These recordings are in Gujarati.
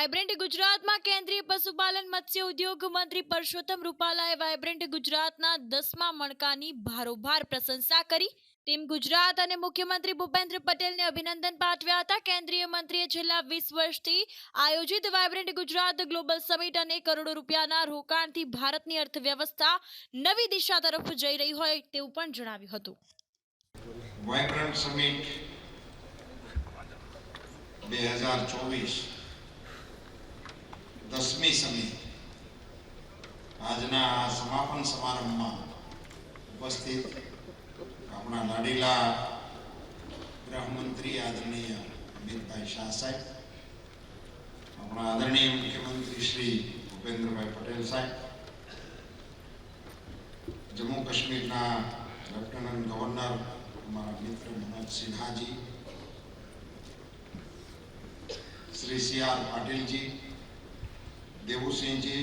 વાયબ્રન્ટ ગુજરાતમાં કેન્દ્રીય પશુપાલન મત્સ્ય ઉદ્યોગ મંત્રી પરસોત્તમ રૂપાલાએ વાયબ્રન્ટ ગુજરાતના 10મા મણકાની ભારોભાર પ્રશંસા કરી. ટીમ ગુજરાત અને મુખ્યમંત્રી ભૂપેન્દ્ર પટેલને અભિનંદન પાઠવ્યા હતા. કેન્દ્રીય મંત્રીએ છેલ્લા 20 વર્ષથી આયોજિત વાયબ્રન્ટ ગુજરાત ગ્લોબલ સમિટ અને કરોડો રૂપિયાના રોકાણથી ભારતની અર્થવ્યવસ્થા નવી દિશા તરફ જઈ રહી હોય તેવું પણ જણાવ્યું હતું. વાયબ્રન્ટ સમિટ 2024 10મી સમિટ આજના સમાપન સમારંભમાં ઉપસ્થિત આપણા લાડીલા ગૃહમંત્રી આદરણીય અમિતભાઈ શાહ સાહેબ, આપણા આદરણીય મુખ્યમંત્રી શ્રી ભૂપેન્દ્રભાઈ પટેલ સાહેબ, જમ્મુ કાશ્મીરના લેફ્ટનન્ટ ગવર્નર हमारा मित्र मनोज सिन्हा जी, श्री CR पाटिल जी, देवुसिंह जी,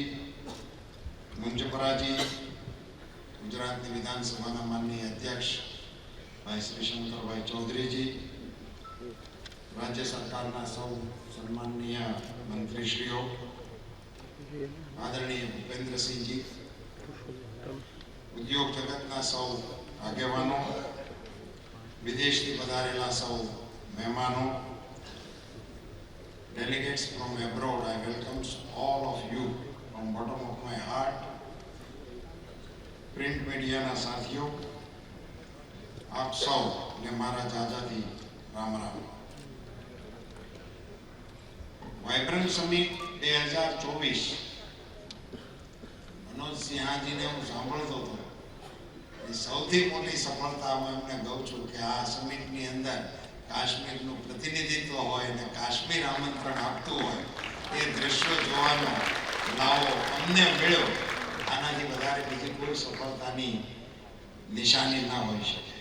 मुंजपरा जी, गुजरात विधानसभा माननीय अध्यक्ष भाई श्री शंकरभाई चौधरी जी, राज्य सरकार सौ सम्माननीय मंत्रीश्रीओ, आदरणीय भूपेन्द्र सिंह जी, उद्योग जगत सौ आगेवानों, विदेश થી પધારેલા સૌ મહેમાનો, delegates from abroad, I welcome all of you from bottom of my heart. Print media ના સાથીઓ, આપ સૌ ને મારા જાજાથી રામ રામ. વાયબ્રન્ટ સમિટ 2024 મનોજ સિંહાજીને હું સાંભળતો હતો. સૌથી મોટી સફળતા હું એમને કહું છું કે આ સમિટની અંદર કાશ્મીરનું પ્રતિનિધિત્વ હોય અને કાશ્મીર આમંત્રણ આપતું હોય એ દ્રશ્યો જોવાનો લાવો અમને મળ્યો. આનાથી વધારે બીજી કોઈ સફળતાની નિશાની ના હોઈ શકે.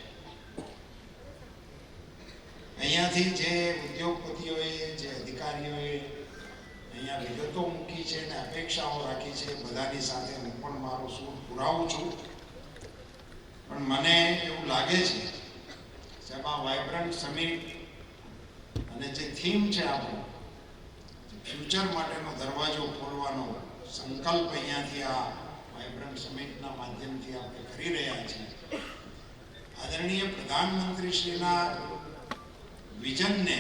અહીંયાથી જે ઉદ્યોગપતિઓએ, જે અધિકારીઓએ અહીંયા વિગતો મૂકી છે અને અપેક્ષાઓ રાખી છે, બધાની સાથે હું પણ મારો સૂર પુરાવું છું. પણ મને એવું લાગે છે સાહેબ, આ વાયબ્રન્ટ સમિટ અને જે થીમ છે આપણો ફ્યુચર માટેનો દરવાજો ખોલવાનો સંકલ્પ અહીંયાથી આ વાયબ્રન્ટ સમિટના માધ્યમથી આપણે કરી રહ્યા છીએ. આદરણીય પ્રધાનમંત્રીશ્રીના વિઝનને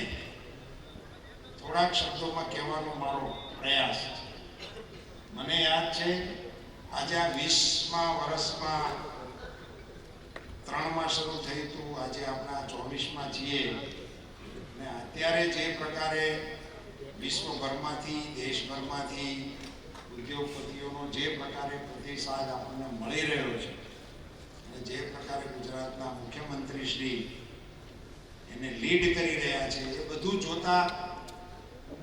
થોડાક શબ્દોમાં કહેવાનો મારો પ્રયાસ છે. મને યાદ છે આજે આ 20મા વર્ષમાં 3માં શરૂ થયું હતું, આજે આપણા 24માં છીએ અને અત્યારે જે પ્રકારે વિશ્વભરમાંથી, દેશભરમાંથી ઉદ્યોગપતિઓનો જે પ્રકારે પ્રતિસાદ આપણને મળી રહ્યો છે અને જે પ્રકારે ગુજરાતના મુખ્યમંત્રી શ્રી એને લીડ કરી રહ્યા છે, એ બધું જોતા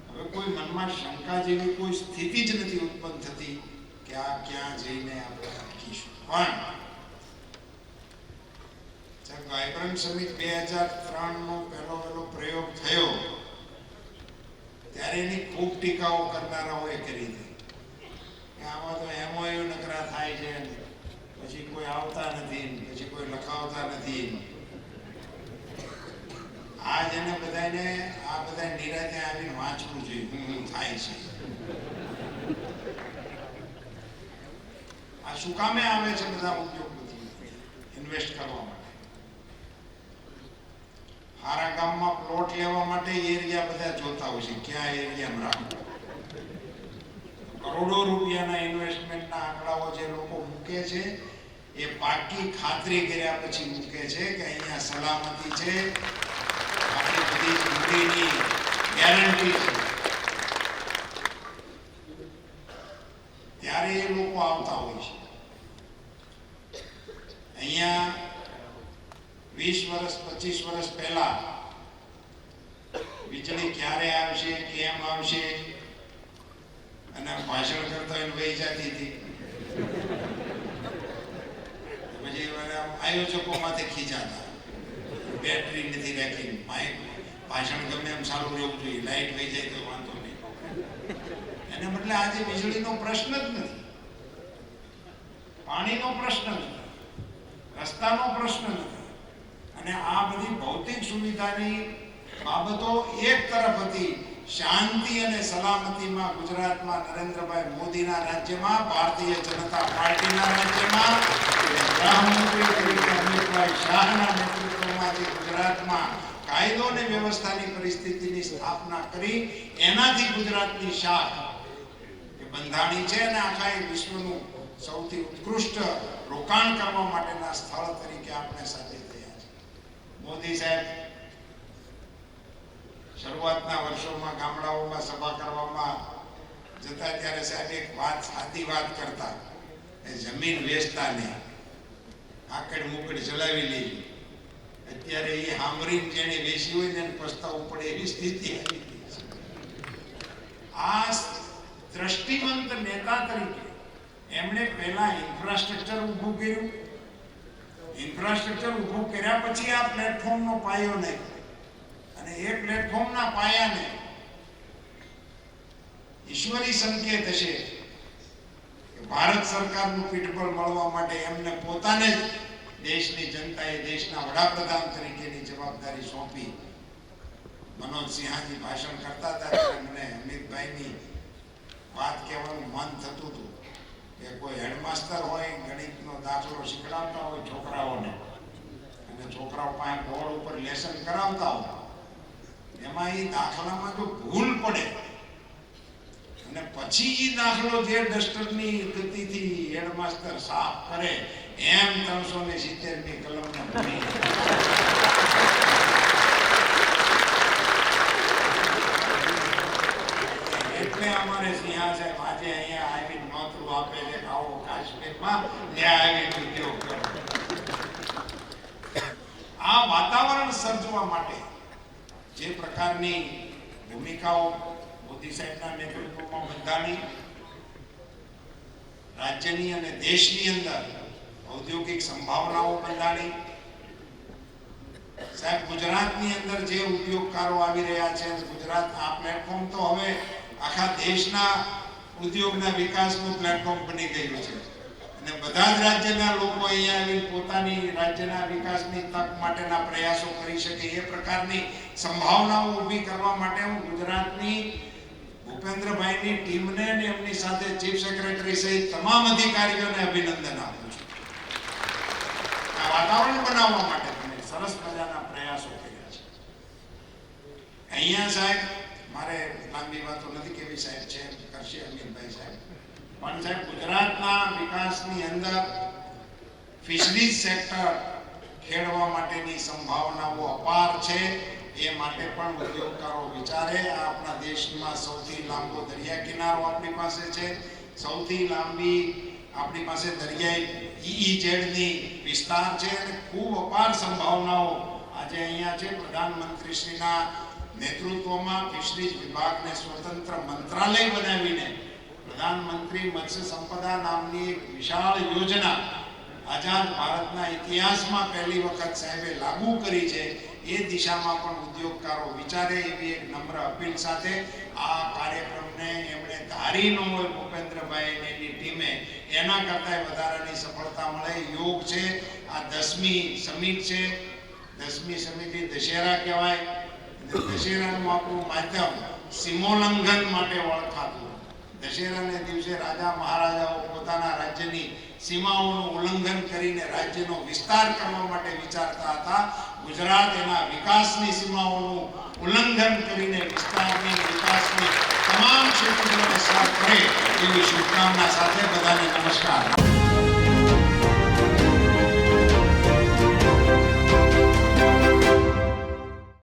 હવે કોઈ મનમાં શંકા જેવી કોઈ સ્થિતિ જ નથી ઉત્પન્ન થતી કે આ ક્યાં જઈને આપણે અટકીશું. પણ વાયબ્રન્ટ સમિટ 2003નો પહેલો પ્રયોગ થયો ત્યારે એની ખૂબ ટીકાઓ કરનારાઓએ કરી હતી કે આમાં તો MOU નકરા થાય છે, પછી કોઈ આવતા નથી, પછી કોઈ લખાવતા નથી. આ જેને બધાને આ બધા નિરાતે આવીને વાંચવું જોઈએ શું થાય છે, આ શું કામે આવે છે બધા ઉદ્યોગપતિઓ ઇન્વેસ્ટ કરવા માટે. હારા ગામમાં પ્લોટ લેવા માટે એરિયા બધા જોતા હોય છે, ક્યાં એરિયામાં રાખવું. કરોડો રૂપિયાના ઇન્વેસ્ટમેન્ટના આંકડાઓ જે લોકો મૂકે છે એ પાકી ખાતરી કર્યા પછી મૂકે છે કે અહીંયા સલામતી છે, આપણી બધી મૂડીની ગેરંટી છે, ત્યારે એ લોકો આવતા હોય છે. અહીંયા 20 વર્ષ 25 વર્ષ પહેલા વીજળી ક્યારે આવશે, કેમ આવશે અને ભાષણ કરતા હોય વહી જતી હતી. પછી આયોજકો માથે ખીજાતા, બેટરી નથી રાખી, ભાષણ ગમે એમ સારું રહેવું જોઈએ, લાઈટ વહી જાય તો વાંધો નહીં. એને બદલે આજે વીજળીનો પ્રશ્ન જ નથી, પાણીનો પ્રશ્ન નથી, રસ્તાનો પ્રશ્ન નથી અને આ બધી ભૌતિક સુવિધાની બાબતો એક તરફ હતી, શાંતિ અને સલામતીમાં ગુજરાતમાં નરેન્દ્રભાઈ મોદીના રાજ્યમાં, ભારતીય જનતા પાર્ટીના રાજ્યમાં, ગૃહમંત્રી તરીકે અમિતભાઈ શાહના નેતૃત્વમાં જે ગુજરાતમાં કાયદો અને વ્યવસ્થાની પરિસ્થિતિની સ્થાપના કરી, એનાથી ગુજરાતની શાખ એ બંધાણી છે અને આખા વિશ્વનું સૌથી ઉત્કૃષ્ટ રોકાણ કરવા માટેના સ્થળ તરીકે આપણે સાબિત થયા છે. મોદી સાહેબ શરૂઆતના વર્ષોમાં ગામડાઓમાં સભા કરવામાં જતા ત્યારે સાહેબ એક વાત, સાદી વાત કરતા, એ જમીન વેચતા નહીં, આકડ મુકડ ચલાવી લેવી. અત્યારે એ હામરીને જેને વેચી હોય ને પસ્તાવું પડે એવી સ્થિતિ આવી ગઈ છે. આ દ્રષ્ટિવંત નેતા તરીકે એમણે પહેલા ઇન્ફ્રાસ્ટ્રક્ચર ઊભું કર્યું. ઇન્ફ્રાસ્ટ્રક્ચર ઊભું કર્યા પછી આ પ્લેટફોર્મનો પાયો નાખ્યો અને એ પ્લેટફોર્મના પાયાને ઈશ્વરી સંકેત હશે કે ભારત સરકારનું પીઠબળ મળવા માટે એમને પોતાને જ દેશની જનતાએ દેશના વડાપ્રધાન તરીકેની જવાબદારી સોંપી. મનોજ સિંહાજી ભાષણ કરતા હતા ત્યારે મને અમિતભાઈની વાત કહેવાનું મન થતું હતું કે કોઈ હેડમાસ્ટર હોય, ગણિતનો દાખલો શીખડાવતા હોય છોકરાઓને, અને છોકરાઓ પાસે બોર્ડ ઉપર લેસન કરાવતા હોય, એમાં એ દાખલામાં જો ભૂલ પડે અને પછી એ દાખલો જે ડસ્ટરની ગતિથી હેડમાસ્ટર સાફ કરે, એમ 370ની કલમને ભૂલી એટલે અમારે સિંહા સાહેબ આજે અહીંયા આવીને નોતરું આપે છે કે આવો કાશ્મીરમાં ત્યાં આવીને ઉદ્યોગ કરો. આ વાતાવરણ સર્જવા માટે જે પ્રકારની ભૂમિકાઓ મોદી સાહેબના નેતૃત્વમાં બંધાણી, રાજ્યની અને દેશની અંદર ઔદ્યોગિક સંભાવનાઓ બંધાણી. સાહેબ ગુજરાતની અંદર જે ઉદ્યોગકારો આવી રહ્યા છે, ગુજરાત આ પ્લેટફોર્મ તો હવે આખા દેશના ઉદ્યોગના વિકાસનું પ્લેટફોર્મ બની ગયું છે અને બધા જ રાજ્યના લોકો અહીંયા આવીને પોતાની રાજ્યના વિકાસની તક માટેના પ્રયાસો કરી શકે એ પ્રકારની સંભાવનાઓ ઊભી કરવા માટે હું ગુજરાતની ભૂપેન્દ્રભાઈની ટીમને અને એમની સાથે ચીફ સેક્રેટરી સહિત તમામ અધિકારીઓને અભિનંદન આપું છું. આ વાતાવરણ બનાવવા માટે તમે સરસ મજાના પ્રયાસો કર્યા છે. અહીંયા સાહેબ મારે લાંબી વાતો નથી કેવી, સાહેબ છે કરશે અમિતભાઈ સાહેબ, પણ સાહેબ ગુજરાતના વિકાસની અંદર ફિશરીઝ સેક્ટર ખેડવા માટેની સંભાવનાઓ અપાર છે. એ માટે પણ ઉદ્યોગકારો વિચારે. આપણા દેશમાં સૌથી લાંબો દરિયા કિનારો આપણી પાસે છે, સૌથી લાંબી આપણી પાસે દરિયાઈ EEZની વિસ્તાર છે અને ખૂબ અપાર સંભાવનાઓ આજે અહીંયા છે. પ્રધાનમંત્રીશ્રીના નેતૃત્વમાં ફિશરીઝ વિભાગને સ્વતંત્ર મંત્રાલય બનાવીને પ્રધાનમંત્રી મત્સ્ય સંપદા નામની એક વિશાળ યોજના આઝાદ ભારતના ઇતિહાસમાં પહેલી વખત સાહેબે લાગુ કરી છે. એ દિશામાં પણ ઉદ્યોગકારો વિચારે એવી એક નમ્ર અપીલ સાથે આ કાર્યક્રમને એમણે ધારી ન હોય ભૂપેન્દ્રભાઈ અને એની ટીમે, એના કરતાં વધારાની સફળતા મળે. યોગ છે, આ 10મી સમિટ છે. 10મી સમિતિ દશેરા કહેવાય. દશેરાનું આપણું માધ્યમ સીમોલ્લંઘન માટે ઓળખાતું. દશેરાને દિવસે રાજા મહારાજાઓ પોતાના રાજ્યની સીમાઓનું ઉલ્લંઘન કરીને રાજ્યનો વિસ્તાર કરવા માટે વિચારતા હતા. ગુજરાત એના વિકાસની સીમાઓનું ઉલ્લંઘન કરીને વિસ્તારની વિકાસની તમામ ક્ષેત્રોને સાફ કરે એવી શુભકામના સાથે બધાને નમસ્કાર.